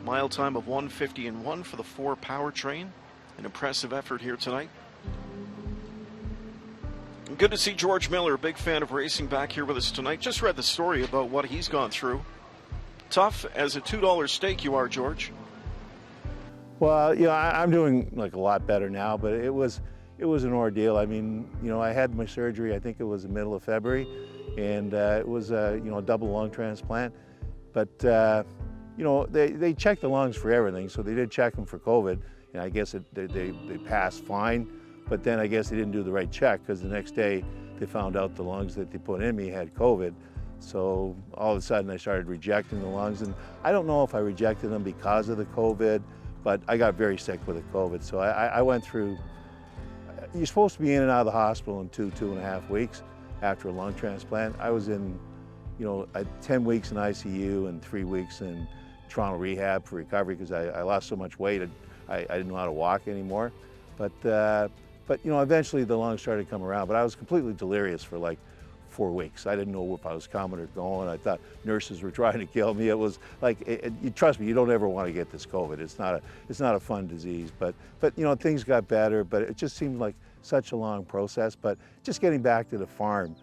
Mile time of 1:50.1 for the 4 powertrain. An impressive effort here tonight. Good to see George Millar, a big fan of racing, back here with us tonight. Just read the story about what he's gone through. Tough as a $2 steak you are, George. Well, I'm doing like a lot better now, but it was an ordeal. I mean, I had my surgery, I think it was the middle of February, and it was a double lung transplant. But they checked the lungs for everything, so they did check them for COVID, and I guess they passed fine. But then I guess they didn't do the right check, because the next day they found out the lungs that they put in me had COVID. So all of a sudden I started rejecting the lungs, and I don't know if I rejected them because of the COVID, but I got very sick with the COVID. So I went through, you're supposed to be in and out of the hospital in 2.5 weeks after a lung transplant. I was in, 10 weeks in ICU and 3 weeks in Toronto rehab for recovery, because I lost so much weight, I didn't know how to walk anymore. But eventually the lungs started to come around, but I was completely delirious for like 4 weeks. I didn't know if I was coming or going. I thought nurses were trying to kill me. It was like, you trust me, you don't ever want to get this COVID. It's not a fun disease, but things got better, but it just seemed like such a long process. But just getting back to the farm,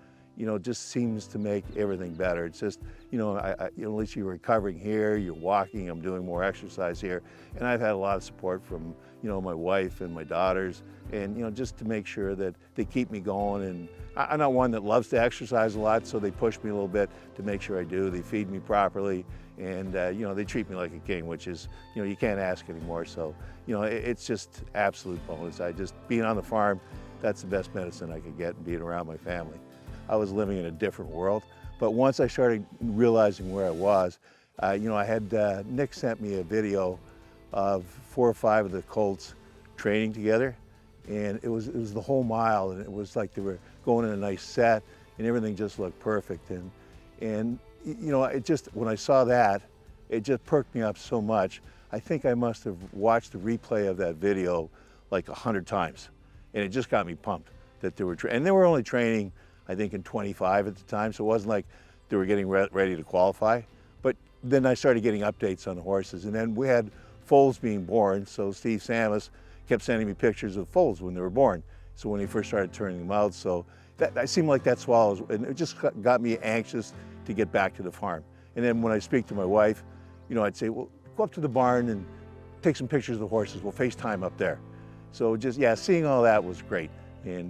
just seems to make everything better. It's just, at least you're recovering here, you're walking, I'm doing more exercise here, and I've had a lot of support from, my wife and my daughters, and, just to make sure that they keep me going. And I'm not one that loves to exercise a lot, so they push me a little bit to make sure I do. They feed me properly, and, they treat me like a king, which is, you can't ask anymore. So, it's just absolute bonus. Being on the farm, that's the best medicine I could get, and being around my family. I was living in a different world, but once I started realizing where I was, I had, Nick sent me a video of 4 or 5 of the colts training together, and it was the whole mile, and it was like they were going in a nice set, and everything just looked perfect. And it just, when I saw that, it just perked me up so much. I think I must have watched the replay of that video like 100 times, and it just got me pumped that they were, and they were only training, I think, in 25 at the time, so it wasn't like they were getting ready to qualify. But then I started getting updates on the horses, and then we had foals being born, so Steve Samus kept sending me pictures of foals when they were born, so when he first started turning them out. So that seemed like that swallows, and it just got me anxious to get back to the farm. And then when I speak to my wife, I'd say, well, go up to the barn and take some pictures of the horses, we'll FaceTime up there. So just, seeing all that was great.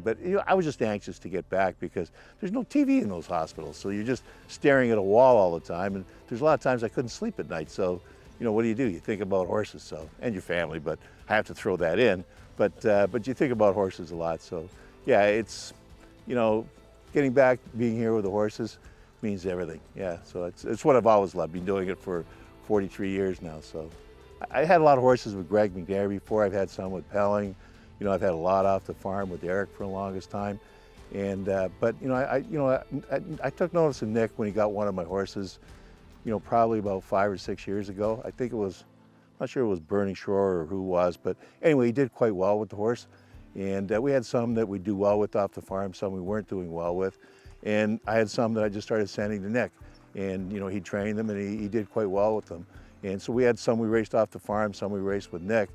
But I was just anxious to get back, because there's no TV in those hospitals, so you're just staring at a wall all the time, and there's a lot of times I couldn't sleep at night. So, what do? You think about horses, so, and your family, but I have to throw that in. But you think about horses a lot, so yeah, it's, getting back, being here with the horses means everything. Yeah, so it's what I've always loved. Been doing it for 43 years now. So I had a lot of horses with Greg McNair before. I've had some with Pelling. I've had a lot off the farm with Eric for the longest time. And, but, I took notice of Nick when he got one of my horses, probably about 5 or 6 years ago. I think it was, I'm not sure it was Burning Shore or who was, but anyway, he did quite well with the horse. And we had some that we do well with off the farm, some we weren't doing well with. And I had some that I just started sending to Nick. And, he trained them, and he did quite well with them. And so we had some we raced off the farm, some we raced with Nick.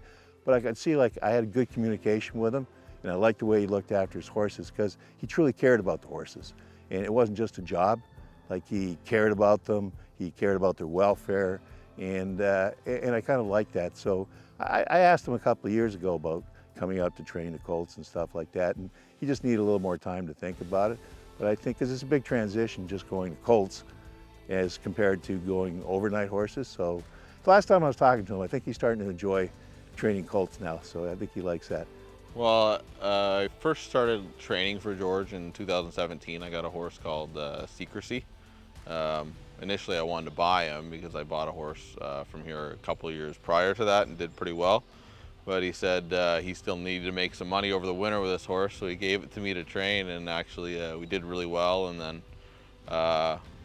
But I could see, like, I had good communication with him, and I liked the way he looked after his horses, because he truly cared about the horses. And it wasn't just a job. Like, he cared about them, he cared about their welfare, and I kind of liked that. So I asked him a couple of years ago about coming out to train the colts and stuff like that, and he just needed a little more time to think about it. But I think, because it's a big transition just going to colts as compared to going overnight horses. So the last time I was talking to him, I think he's starting to enjoy training colts now, so I think he likes that. Well, I first started training for George in 2017. I got a horse called Secrecy. Initially I wanted to buy him because I bought a horse from here a couple of years prior to that and did pretty well. But he said he still needed to make some money over the winter with this horse, so he gave it to me to train, and actually we did really well. And then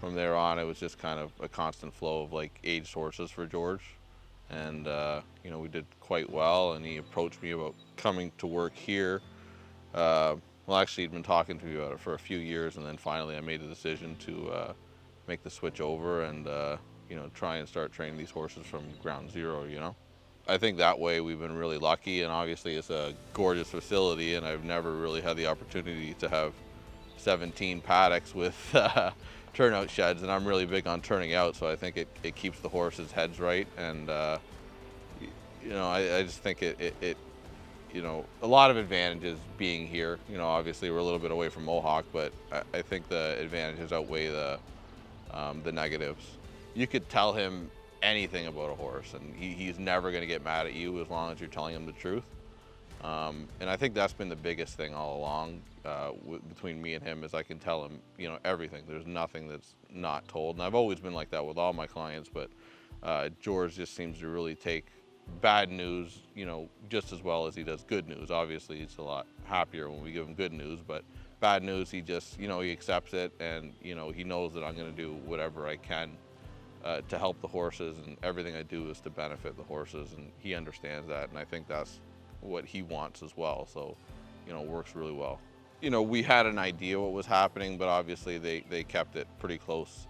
from there on, it was just kind of a constant flow of like aged horses for George. And we did quite well, and he approached me about coming to work here. Well, actually, he'd been talking to me about it for a few years, and then finally I made the decision to make the switch over, and try and start training these horses from ground zero, I think that way we've been really lucky, and obviously it's a gorgeous facility, and I've never really had the opportunity to have 17 paddocks with turnout sheds, and I'm really big on turning out, so I think it keeps the horses' heads right, and I just think it a lot of advantages being here. Obviously we're a little bit away from Mohawk, but I think the advantages outweigh the negatives. You could tell him anything about a horse, and he's never going to get mad at you as long as you're telling him the truth. And I think that's been the biggest thing all along between me and him, is I can tell him, everything. There's nothing that's not told. And I've always been like that with all my clients, but George just seems to really take bad news, just as well as he does good news. Obviously, he's a lot happier when we give him good news, but bad news, he just, he accepts it, and, he knows that I'm going to do whatever I can to help the horses, and everything I do is to benefit the horses, and he understands that, and I think that's what he wants as well. So, it works really well. We had an idea what was happening, but obviously they kept it pretty close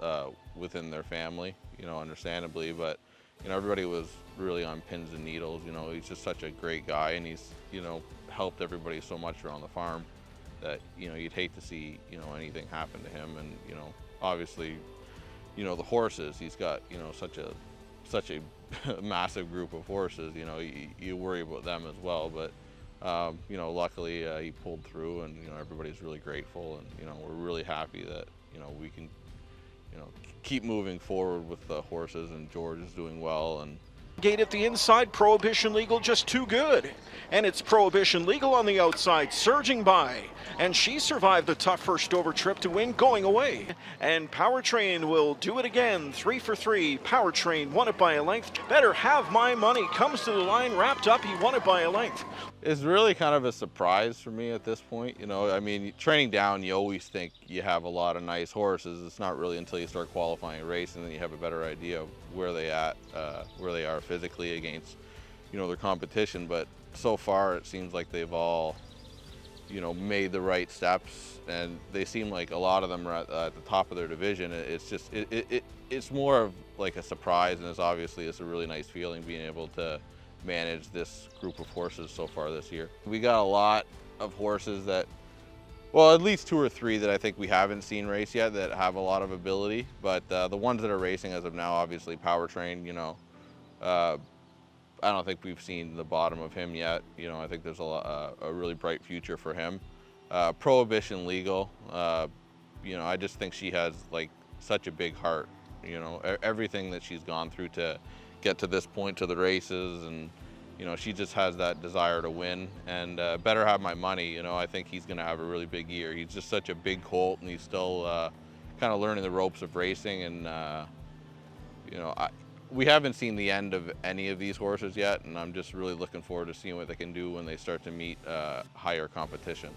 within their family, understandably, but everybody was really on pins and needles. He's just such a great guy, and he's helped everybody so much around the farm that you'd hate to see anything happen to him. And obviously the horses, he's got such a massive group of horses. You worry about them as well, but luckily he pulled through, and everybody's really grateful, and we're really happy that we can keep moving forward with the horses, and George is doing well. And Gate at the inside, Prohibition Legal just too good. And it's Prohibition Legal on the outside, surging by. And she survived the tough first over trip to win going away. And Powertrain will do it again, 3 for 3. Powertrain won it by a length. Better Have My Money comes to the line, wrapped up, he won it by a length. It's really kind of a surprise for me at this point. Training down, you always think you have a lot of nice horses. It's not really until you start qualifying a race, and then you have a better idea of where they are physically against, their competition. But so far, it seems like they've all, made the right steps, and they seem like a lot of them are at the top of their division. It's just, it's more of like a surprise, and it's a really nice feeling being able to manage this group of horses so far this year. We got a lot of horses that, well, at least 2 or 3 that I think we haven't seen race yet that have a lot of ability, but the ones that are racing as of now, obviously Powertrain, I don't think we've seen the bottom of him yet. I think there's a really bright future for him. Prohibition Legal, I just think she has such a big heart. Everything that she's gone through to get to this point, to the races, and she just has that desire to win. And Better Have My Money, I think he's going to have a really big year. He's just such a big colt, and he's still kind of learning the ropes of racing. And we haven't seen the end of any of these horses yet, and I'm just really looking forward to seeing what they can do when they start to meet higher competition.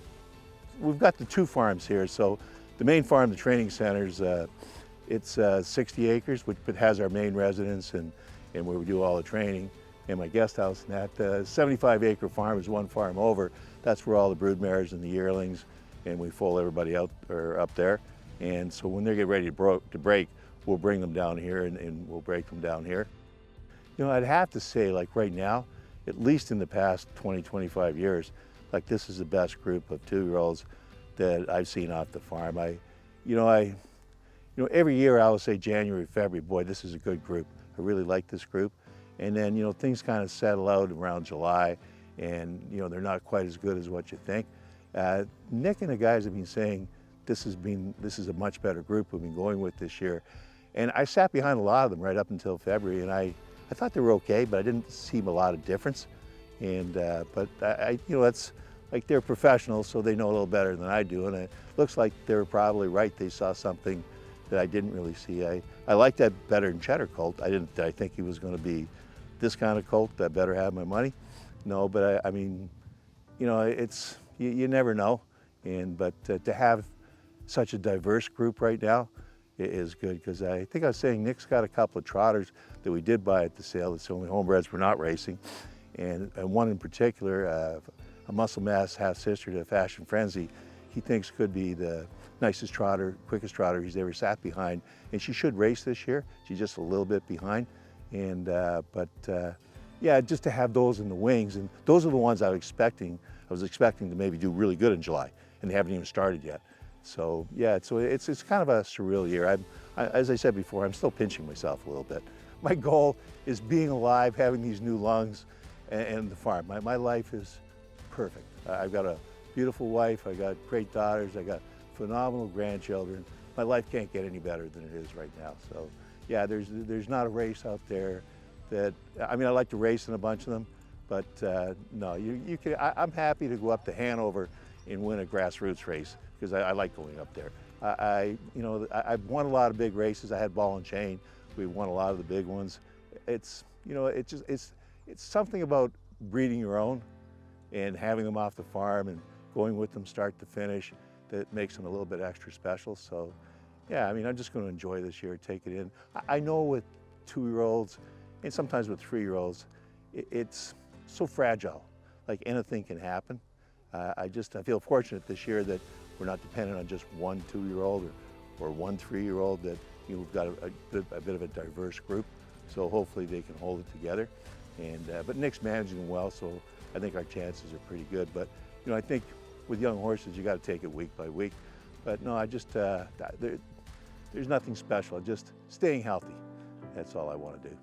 We've got the 2 farms here. So the main farm, the training centers, it's 60 acres, which has our main residence and where we do all the training, and my guest house. And that 75-acre farm is 1 farm over. That's where all the brood mares and the yearlings, and we foal everybody out or up there. And so when they get ready to break, we'll bring them down here, and we'll break them down here. I'd have to say, right now, at least in the past 20, 25 years, this is the best group of 2-year-olds that I've seen off the farm. Every year I always say January, February, boy, this is a good group. I really like this group. And then, things kind of settle out around July, and, they're not quite as good as what you think. Nick and the guys have been saying this is a much better group we've been going with this year. And I sat behind a lot of them right up until February, and I thought they were okay, but I didn't see a lot of difference. And but that's they're professionals, so they know a little better than I do. And it looks like they were probably right. They saw something that I didn't really see. I like that better than Cheddar colt. I think he was going to be this kind of colt. That Better Have My Money. No, but I mean, it's you never know. But to have such a diverse group right now is good, because I think I was saying Nick's got a couple of trotters that we did buy at the sale. It's the only homebreds we're not racing, and one in particular, a muscle mass half sister to Fashion Frenzy, he thinks could be the nicest trotter, quickest trotter he's ever sat behind, and she should race this year. She's just a little bit behind, and yeah, just to have those in the wings, and those are the ones I was expecting. I was expecting to maybe do really good in July, and they haven't even started yet. So yeah, so it's kind of a surreal year. As I said before, I'm still pinching myself a little bit. My goal is being alive, having these new lungs, and the farm. My life is perfect. I've got a beautiful wife, I got great daughters, I got phenomenal grandchildren. My life can't get any better than it is right now. So yeah, there's not a race out there that, I mean, I like to race in a bunch of them, but no, you can, I'm happy to go up to Hanover and win a grassroots race because I like going up there. I've won a lot of big races. I had ball and chain. We won a lot of the big ones. It's, you know, it's something about breeding your own and having them off the farm and going with them start to finish that makes them a little bit extra special. So yeah, I mean, I'm just going to enjoy this year, take it in. I know with 2-year-olds and sometimes with 3-year-olds, it's so fragile, like anything can happen. I feel fortunate this year that we're not dependent on just one 2-year-old or one 3-year-old, that we've got a bit of a diverse group. So hopefully they can hold it together. And but Nick's managing them well, so I think our chances are pretty good. But you know, I think with young horses, you got to take it week by week. But no, I just there's nothing special. Just staying healthy. That's all I want to do.